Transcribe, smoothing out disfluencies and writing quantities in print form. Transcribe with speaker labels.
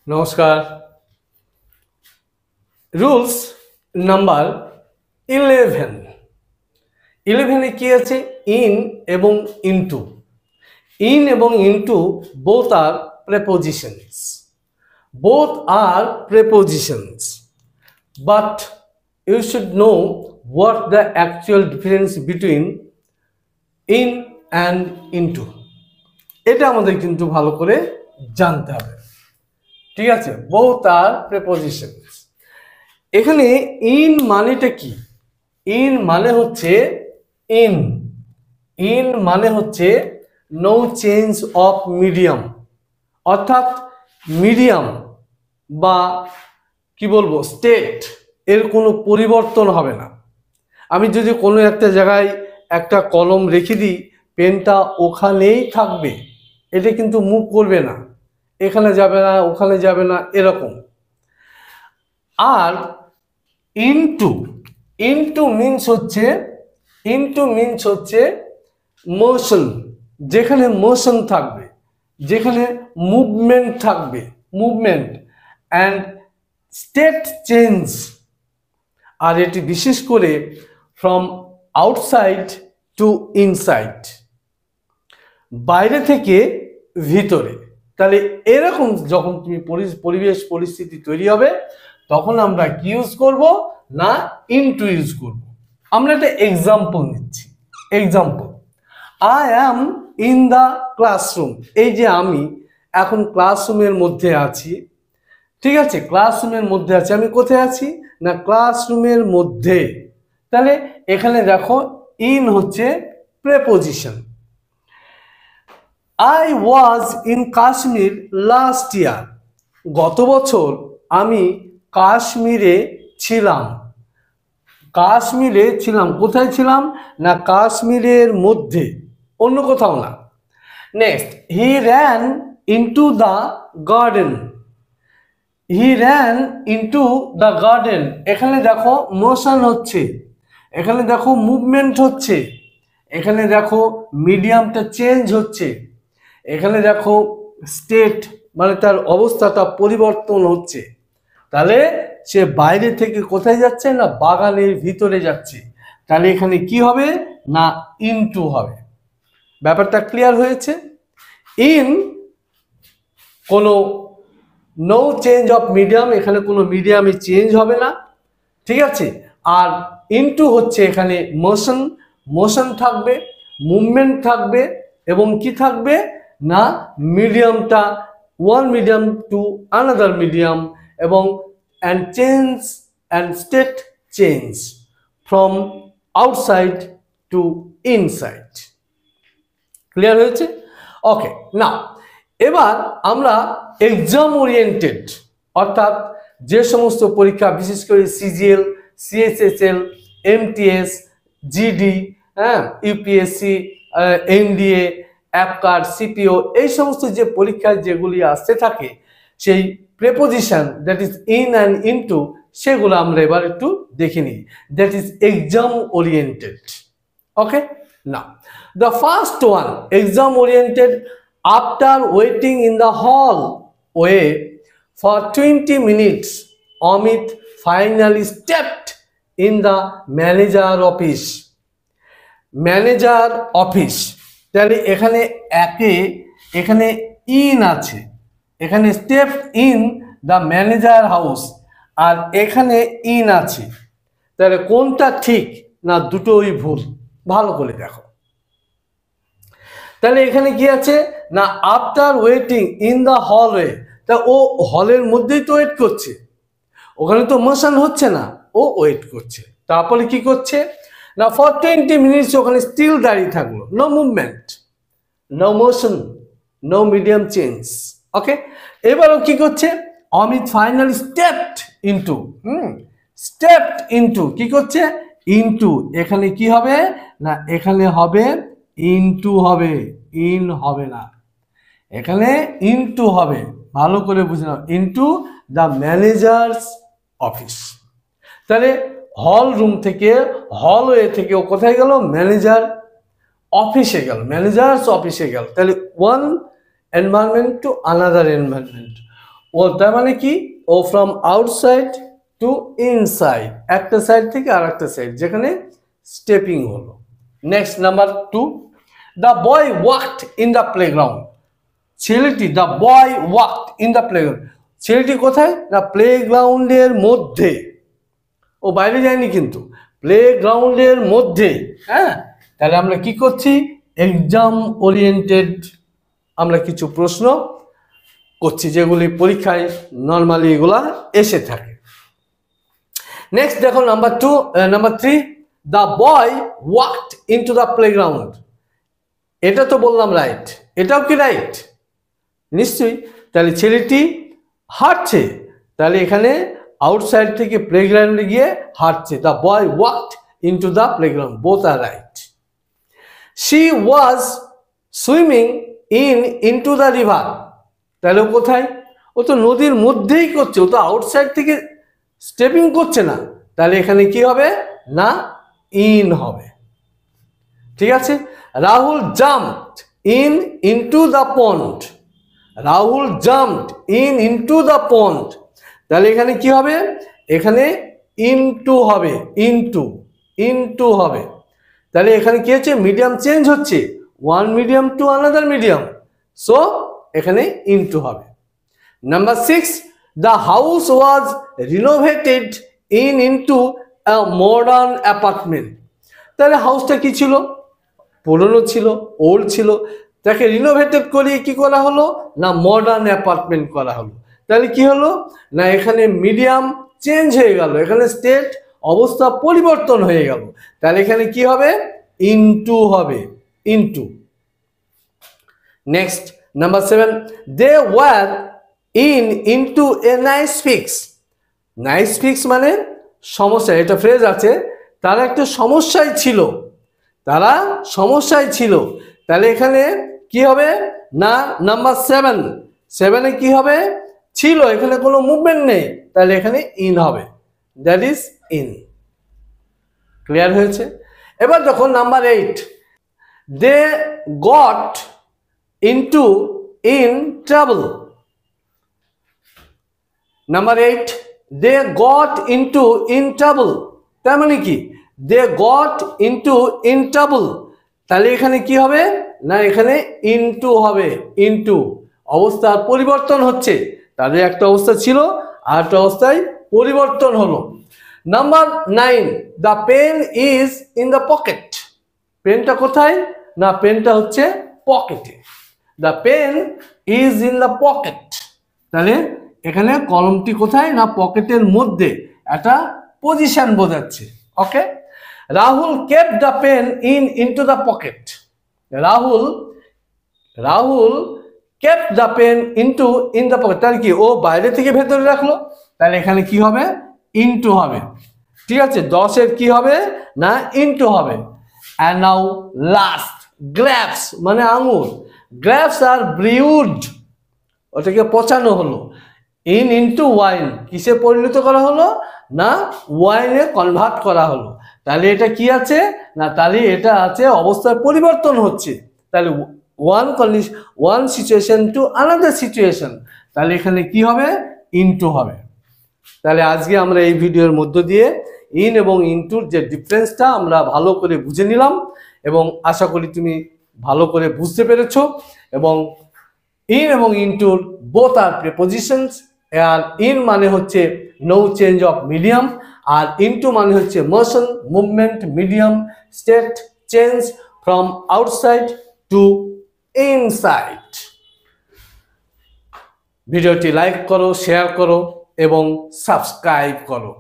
Speaker 1: নমস্কার। Rules number 11। 11-এ কি আছে? ইন এবং ইনটু। ইন এবং into both are prepositions. Both are prepositions, but you should know what the actual difference between in and into. এটা আমাদের কিন্তু ভালো করে জানতে হবে। ঠিক আছে, both are prepositions। এখানে ইন মানেটা কি? ইন মানে হচ্ছে ইন ইন মানে হচ্ছে নো চেঞ্জ অফ মিডিয়াম, অর্থাৎ মিডিয়াম বা কি বলবো স্টেট এর কোনো পরিবর্তন হবে না। আমি যদি কোনো একটা জায়গায় একটা কলম রেখে দিই, পেনটা ওখানেই থাকবে, এটা কিন্তু মুভ করবে না, এখানে যাবে না ওখানে যাবে না এরকম। আর ইনটু ইনটু মিন্স হচ্ছে মোশন, যেখানে মোশন থাকবে, যেখানে মুভমেন্ট থাকবে, মুভমেন্ট অ্যান্ড স্টেট চেঞ্জ। আর এটি বিশেষ করে ফ্রম আউটসাইড টু ইনসাইড, বাইরে থেকে ভিতরে। তাহলে এরকম যখন তুমি পরিবেশ পরিস্থিতি তৈরি হবে, তখন আমরা কি ইউজ করব না ইনটু ইউজ করব। আমরা একটা এক্সাম্পল নিচ্ছি। Example, I am in the classroom. এই যে আমি এখন ক্লাসরুমের মধ্যে আছি, ঠিক আছে, ক্লাসরুমের মধ্যে আছি। আমি কোথায় আছি না ক্লাসরুমের মধ্যে। তাহলে এখানে দেখো ইন হচ্ছে preposition. I was in Kashmir last year. গত বছর আমি কাশ্মীরে ছিলাম। কাশ্মীরে ছিলাম, কোথায় ছিলাম না কাশ্মীরের মধ্যে, অন্য কোথাও না। Next, he ran into the garden. He ran into the garden. এখানে দেখো মোশন হচ্ছে, এখানে দেখো মুভমেন্ট হচ্ছে, এখানে দেখো মিডিয়ামটা চেঞ্জ হচ্ছে, এখানে দেখো স্টেট মানে তার অবস্থাটা পরিবর্তন হচ্ছে। তাহলে সে বাইরে থেকে কোথায় যাচ্ছে না বাগানের ভিতরে যাচ্ছে। তাহলে এখানে কি হবে না ইনটু হবে। ব্যাপারটা ক্লিয়ার হয়েছে? ইন কোনো নো চেঞ্জ অফ মিডিয়াম, এখানে কোনো মিডিয়ামে চেঞ্জ হবে না, ঠিক আছে। আর ইনটু হচ্ছে এখানে মোশন, মোশন থাকবে, মুভমেন্ট থাকবে এবং কি থাকবে না মিডিয়ামটা one medium to another medium এবং and change and state change from outside to inside. Clear হয়েছে? ওকে, না এবার আমরা এক্সাম ওরিয়েন্টেড, অর্থাৎ যে সমস্ত পরীক্ষা বিশেষ করে CGL, CHSL, MTS, GD, UPSC, NDA, অ্যাপকার্ড, সিপিও, এই সমস্ত যে পরীক্ষা যেগুলি আসতে থাকে, সেই preposition that is in and into, সেগুলো আমরা এবার একটু দেখে নিই। That is exam oriented. Okay, now the first one, exam oriented. After waiting in the hallway for 20 minutes, Amit finally stepped in the manager office. Manager office, তাহলে এখানে এখানে in আছে, এখানে step in the manager house, আর এখানে in আছে। তাহলে কোনটা ঠিক না দুটোই ভুল? ভালো করে দেখো। তাহলে এখানে কি আছে না after waiting in the hallway, তা ও হলের মধ্যেই তো ওয়েট করছে, ওখানে তো মোশন হচ্ছে না, ও ওয়েট করছে। তারপরে কি করছে না ফর 20 মিনিটস ওখানে স্টিল দাঁড়িয়ে থাকলো, no movement, no motion, no medium change. Okay, এবারও কি করছে Amit finally stepped into, stepped into কি করছে ইনটু, এখানে কি হবে না এখানে হবে ইনটু হবে, ইন হবে না, এখানে ইনটু হবে। ভালো করে বুঝে নাও, ইনটু দ্য ম্যানেজার্স অফিস। তাহলে হল রুম থেকে হলওয়ে থেকে ও কোথায় গেল ম্যানেজার অফিসে গেল, ম্যানেজার্স অফিসে গেল। তাহলে one environment to another environment, ও তার মানে কি, ও ফ্রম আউটসাইড টু ইনসাইড, একটা সাইড থেকে আর একটা সাইড, যেখানে স্টেপিং হলো। Next number 2, the boy walked in the playground. ছেলেটি, the boy walked in the playground, ছেলেটি কোথায় না প্লেগ্রাউন্ডের মধ্যে, ও বাইরে যায়নি কিন্তু, প্লেগ্রাউন্ডের মধ্যে। হ্যাঁ, তাহলে আমরা কি করছি, এক্সাম ওরিয়েন্টেড আমরা কিছু প্রশ্ন করছি যেগুলি পরীক্ষায় নর্মালি এগুলা এসে থাকে। নেক্সট দেখো number 3, the boy walked into the playground. এটা তো বললাম রাইট, এটাও কি রাইট? নিশ্চয়ই। তাহলে ছেলেটি হাঁটছে, তাহলে এখানে আউটসাইড থেকে প্লেগ্রাউন্ডে গিয়ে হাঁটছে। The boy walked into the playground, both are right. She was swimming into the river, তাহলে ও কোথায়, ও তো নদীর মধ্যেই করছে, ও তো আউটসাইড থেকে স্টেপিং করছে না, তাহলে এখানে কি হবে না ইন হবে। ঠিক আছে। Rahul jumped into the pond, Rahul jumped into the pond, তাহলে এখানে কি হবে, এখানে ইনটু হবে, ইনটু হবে। তাহলে এখানে কি হচ্ছে, মিডিয়াম চেঞ্জ হচ্ছে, one medium to another medium, so এখানে ইনটু হবে। Number 6, the house was renovated into a modern apartment, তাহলে হাউসটা কি ছিল, পুরনো ছিল, ওল্ড ছিল, তাকে রিনোভেটেড করিয়ে কি করা হলো না মডার্ন অ্যাপার্টমেন্ট করা হলো। তাহলে কি হলো না এখানে মিডিয়াম চেঞ্জ হয়ে গেল, এখানে স্টেট অবস্থা পরিবর্তন হয়ে গেল, তাহলে এখানে কি হবে ইনটু হবে, into. Next number 7, they were into a nice fix. Nice fix মানে সমস্যা, এটা ফ্রেজ আছে, তারা একটা সমস্যায় ছিল, তারা সমস্যায় ছিল, তাহলে এখানে কি হবে না নাম্বার 7 কি হবে ছিল, এখানে কোনো মুভমেন্ট নেই, তাহলে এখানে ইন হবে, দ্যাট ইজ ইন। ক্লিয়ার হয়েছে? এবার দেখো number 8, they got into in trouble. Number 8, they got into in trouble, তার মানে কি they got into in trouble, তাহলে এখানে কি হবে না এখানে ইনটু হবে, ইনটু, অবস্থার পরিবর্তন হচ্ছে, তাদের একটা অবস্থা ছিল আর একটা অবস্থায় পরিবর্তন হলো। Number 9, the pen is in the pocket. পেনটা কোথায় না পেনটা হচ্ছে পকেটে, the pen is in the pocket, তাহলে এখানে কলমটি কোথায় না পকেটের মধ্যে, একটা পজিশন বোঝাচ্ছে। Okay. Rahul kept the pen into the pocket, Rahul kept the pen in the pocket, তাহলে কি ও বাইরে থেকে ভেতরে রাখলো, তাহলে এখানে কি হবে ইনটু হবে। ঠিক আছে, 10-এর কি হবে না ইনটু হবে। অ্যান্ড নাও লাস্ট, গ্র্যাপস মানে আঙুর, গ্র্যাপস আর ব্রিউড, ওটাকে পচানো হলো, ইনটু ওয়াইন, কিসে পরিণত করা হলো না ওয়াইনে কনভার্ট করা হলো, তাহলে এটা কি আছে না তাহলে এটা আছে অবস্থার পরিবর্তন হচ্ছে, তাহলে one situation to another situation, তাহলে এখানে কি হবে ইনটু হবে। তাহলে আজকে আমরা এই ভিডিওর মধ্য দিয়ে ইন এবং ইনটুর যে ডিফারেন্সটা আমরা ভালো করে বুঝে নিলাম, এবং আশা করি তুমি ভালো করে বুঝতে পেরেছো। এবং ইন এবং ইনটুর বোথ আর প্রিপোজিশনস, আর ইন মানে হচ্ছে নো চেঞ্জ অফ মিডিয়াম, আর ইনটু মানে হচ্ছে motion, movement, medium, state change from outside to inside. ভিডিওটি লাইক করো, শেয়ার করো এবং সাবস্ক্রাইব করো।